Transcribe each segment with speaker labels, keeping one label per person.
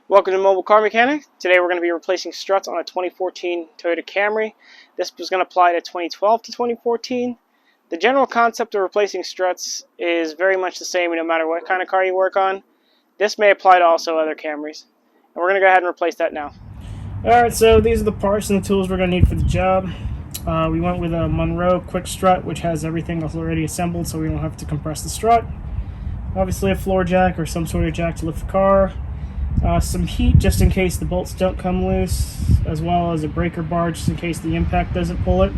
Speaker 1: Welcome to Mobile Car Mechanic. Today we're going to be replacing struts on a 2014 Toyota Camry. This was going to apply to 2012 to 2014. The general concept of replacing struts is very much the same no matter what kind of car you work on. This may apply to also other Camrys. And we're going to go ahead and replace that now. Alright, so these are the parts and the tools we're going to need for the job. We went with a Monroe quick strut, which has everything already assembled so we don't have to compress the strut. Obviously a floor jack or some sort of jack to lift the car. Some heat just in case the bolts don't come loose, as well as a breaker bar just in case the impact doesn't pull it.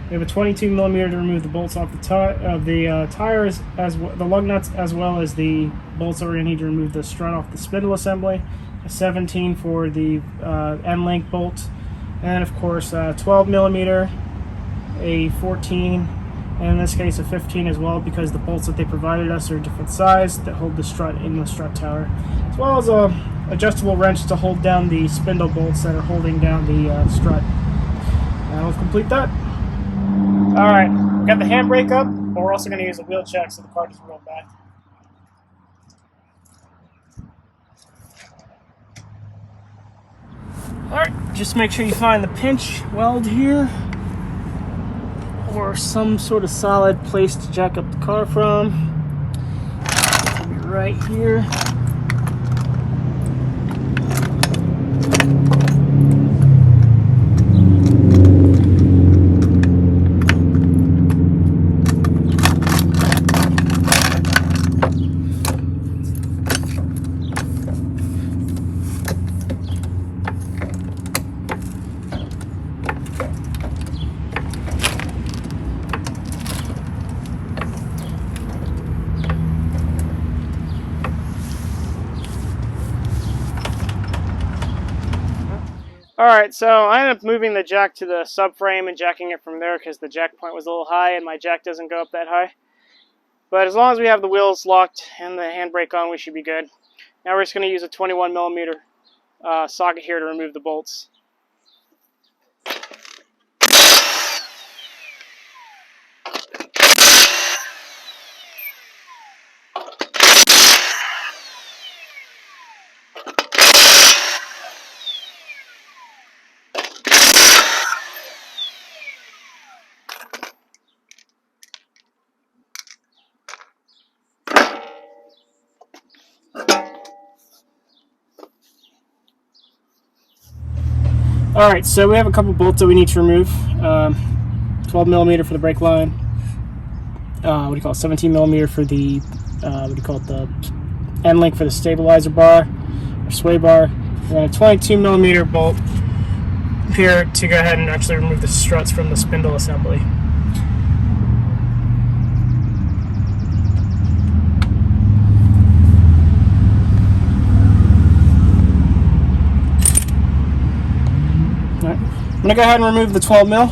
Speaker 1: We have a 22mm to remove the bolts off the tires, the lug nuts, as well as the bolts that we're going to need to remove the strut off the spindle assembly. A 17 for the end link bolt, and of course 12mm, a 14, and in this case a 15 as well, because the bolts that they provided us are a different size that hold the strut in the strut tower, as well as a adjustable wrench to hold down the spindle bolts that are holding down the strut. That'll complete that. Alright, we got the handbrake up, but we're also going to use a wheel check so the car doesn't roll back. Alright, just make sure you find the pinch weld here, or some sort of solid place to jack up the car from. It'll be right here. Alright, so I ended up moving the jack to the subframe and jacking it from there because the jack point was a little high and my jack doesn't go up that high. But as long as we have the wheels locked and the handbrake on, we should be good. Now we're just going to use a 21mm socket here to remove the bolts. Alright, so we have a couple bolts that we need to remove. 12mm for the brake line. 17mm for the the end link for the stabilizer bar or sway bar, and then a 22mm bolt here to go ahead and actually remove the struts from the spindle assembly. I'm going to go ahead and remove the 12mm.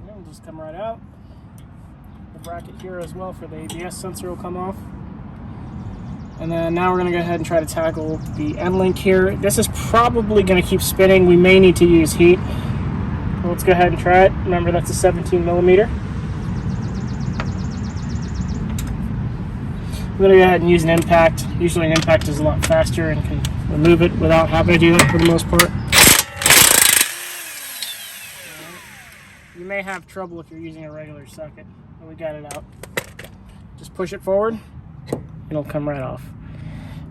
Speaker 1: It'll just come right out. The bracket here as well for the ABS sensor will come off. And then now we're going to go ahead and try to tackle the end link here. This is probably going to keep spinning. We may need to use heat. Let's go ahead and try it. Remember, that's a 17mm. I'm going to go ahead and use an impact. Usually an impact is a lot faster and can remove it without having to do that for the most part. You may have trouble if you're using a regular socket, but we got it out. Just push it forward, and it'll come right off.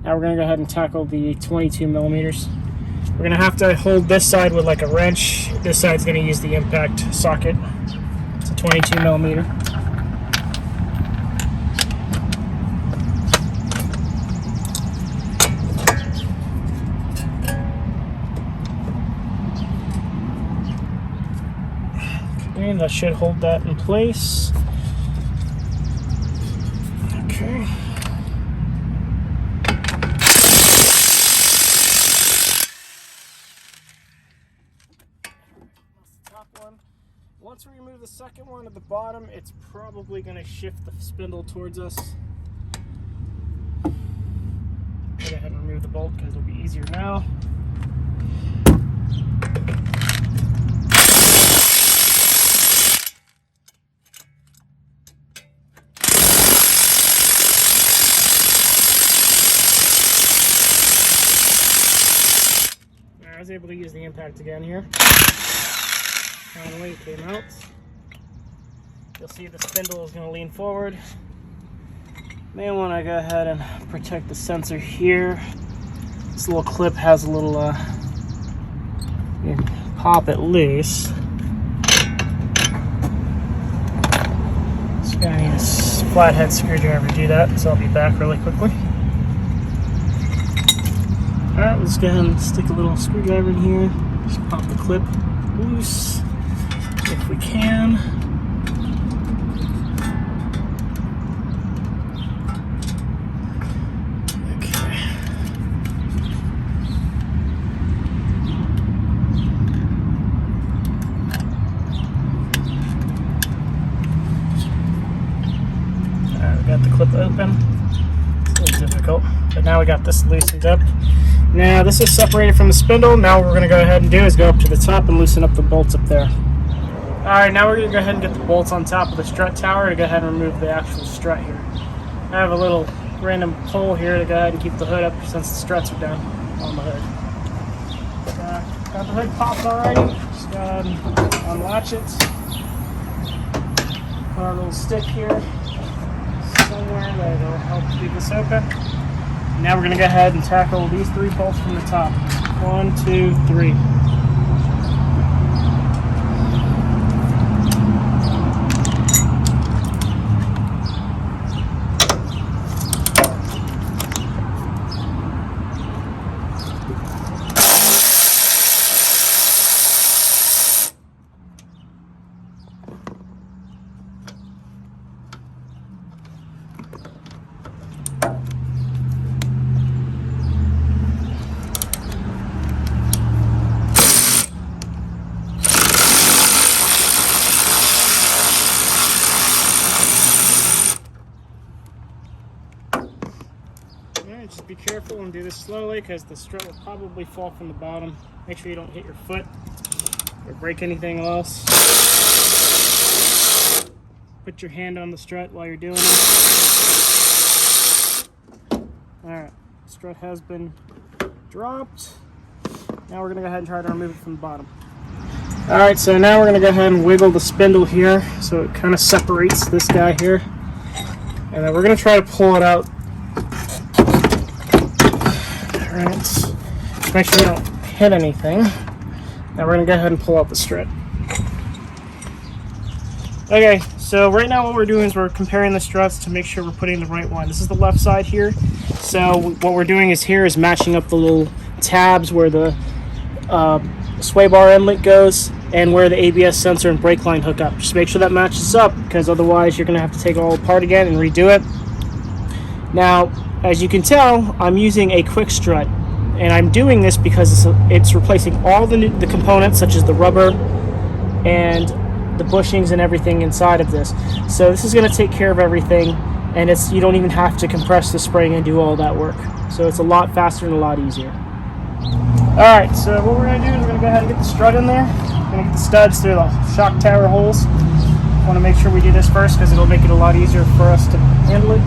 Speaker 1: Now we're going to go ahead and tackle the 22mm. We're going to have to hold this side with like a wrench. This side's going to use the impact socket. It's a 22mm. Okay, that should hold that in place. Okay. Once we remove the second one at the bottom, it's probably going to shift the spindle towards us. Go ahead and remove the bolt because it'll be easier now. able to use the impact again here. Finally, it came out. You'll see the spindle is going to lean forward. May want to go ahead and protect the sensor here. This little clip has a little, you can pop it loose. So I need a flathead screwdriver to do that, so I'll be back really quickly. Alright, let's go ahead and stick a little screwdriver in here. Just pop the clip loose if we can. Okay. Alright, we got the clip open. It's a little difficult, but now we got this loosened up. Now this is separated from the spindle. Now what we're going to go ahead and do is go up to the top and loosen up the bolts up there. Alright, now we're going to go ahead and get the bolts on top of the strut tower to go ahead and remove the actual strut here. I have a little random pole here to go ahead and keep the hood up since the struts are down on the hood. Got the hood popped already. Just go ahead and unlatch it. Put our little stick here somewhere that will help keep this open. Now we're going to go ahead and tackle these 3 bolts from the top. 1, 2, 3. Just be careful and do this slowly because the strut will probably fall from the bottom. Make sure you don't hit your foot or break anything else. Put your hand on the strut while you're doing it. Alright, the strut has been dropped. Now we're going to go ahead and try to remove it from the bottom. Alright, so now we're going to go ahead and wiggle the spindle here so it kind of separates this guy here. And then we're going to try to pull it out. Alright, just make sure you don't hit anything. Now we're going to go ahead and pull out the strut. Okay, so right now what we're doing is we're comparing the struts to make sure we're putting the right one. This is the left side here. So what we're doing is here is matching up the little tabs where the sway bar inlet goes and where the ABS sensor and brake line hook up. Just make sure that matches up because otherwise you're going to have to take it all apart again and redo it. Now, as you can tell, I'm using a quick strut, and I'm doing this because it's replacing all the components such as the rubber and the bushings and everything inside of this. So this is going to take care of everything, and you don't even have to compress the spring and do all that work. So it's a lot faster and a lot easier. Alright, so what we're going to do is we're going to go ahead and get the strut in there. We're going to get the studs through the shock tower holes. I want to make sure we do this first because it'll make it a lot easier for us to handle it.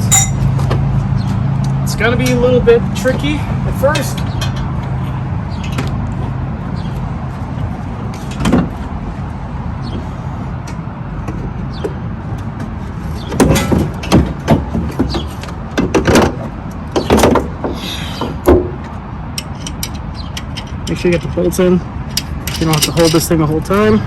Speaker 1: It's going to be a little bit tricky at first. Make sure you get the bolts in. You don't have to hold this thing the whole time.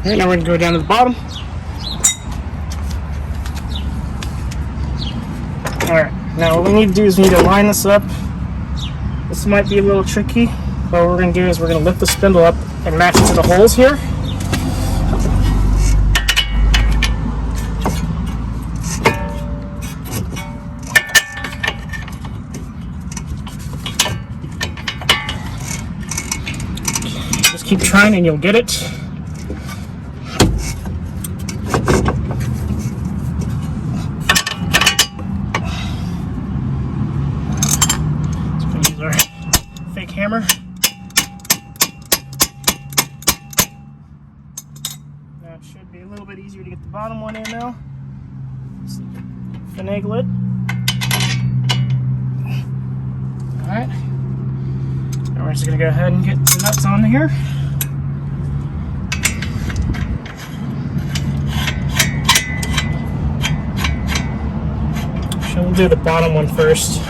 Speaker 1: Alright, now we're going to go down to the bottom. Alright, now what we need to do is we need to line this up. This might be a little tricky, but what we're going to do is we're going to lift the spindle up and match it to the holes here. keep trying and you'll get it. So we'll use our fake hammer. Now it should be a little bit easier to get the bottom one in now. Just finagle it. Alright. Now we're just going to go ahead and get the nuts on here. So we'll do the bottom one first.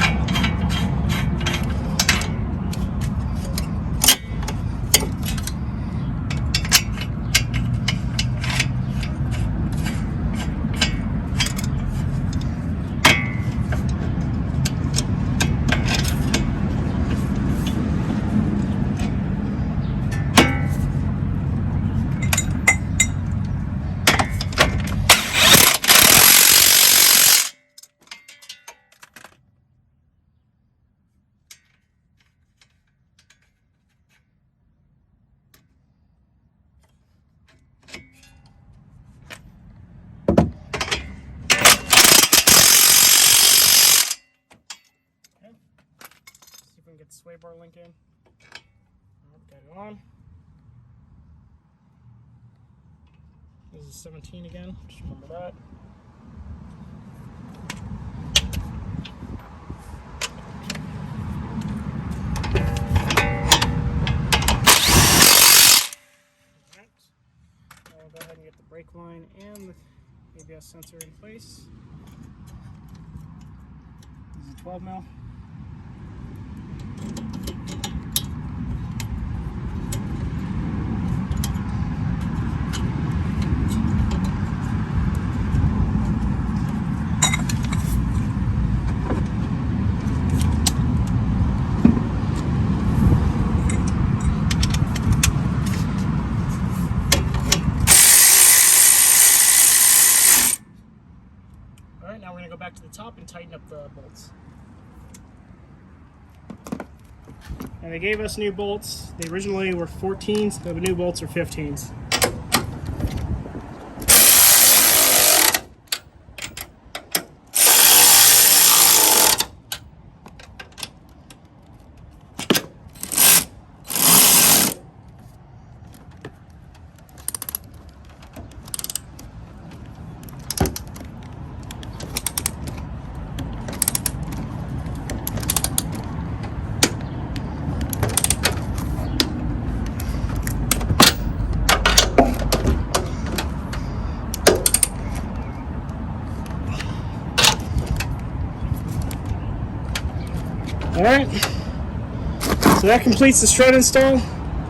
Speaker 1: Get the sway bar link in. Got it on. This is 17 again, just remember that. Alright. Now we'll go ahead and get the brake line and the ABS sensor in place. This is 12 mil. Alright, now we're going to go back to the top and tighten up the bolts. And they gave us new bolts. They originally were 14s, the new bolts are 15s. Alright, so that completes the strut install.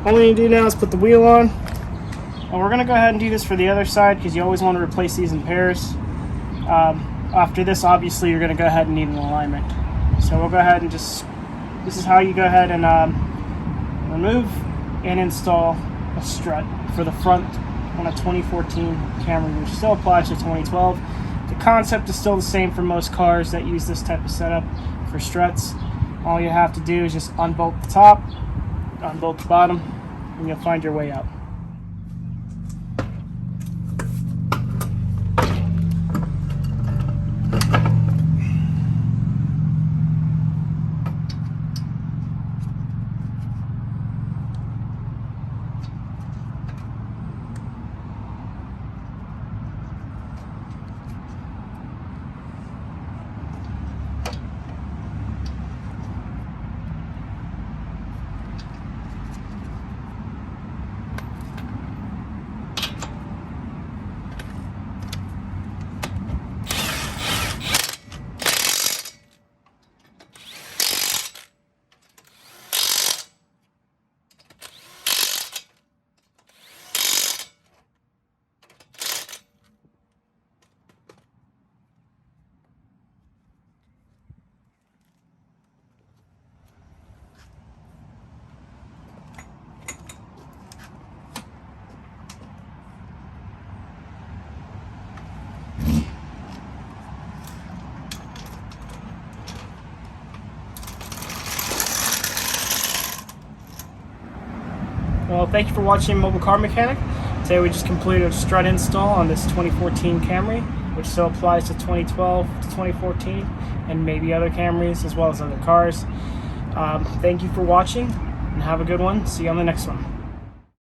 Speaker 1: All we need to do now is put the wheel on. And we're going to go ahead and do this for the other side because you always want to replace these in pairs. After this, obviously, you're going to go ahead and need an alignment. So we'll go ahead and this is how you go ahead and remove and install a strut for the front on a 2014 Camry, which still applies to 2012. The concept is still the same for most cars that use this type of setup for struts. All you have to do is just unbolt the top, unbolt the bottom, and you'll find your way out. Well, thank you for watching Mobile Car Mechanic. Today we just completed a strut install on this 2014 Camry, which still applies to 2012 to 2014 and maybe other Camrys as well as other cars. Thank you for watching and have a good one. See you on the next one.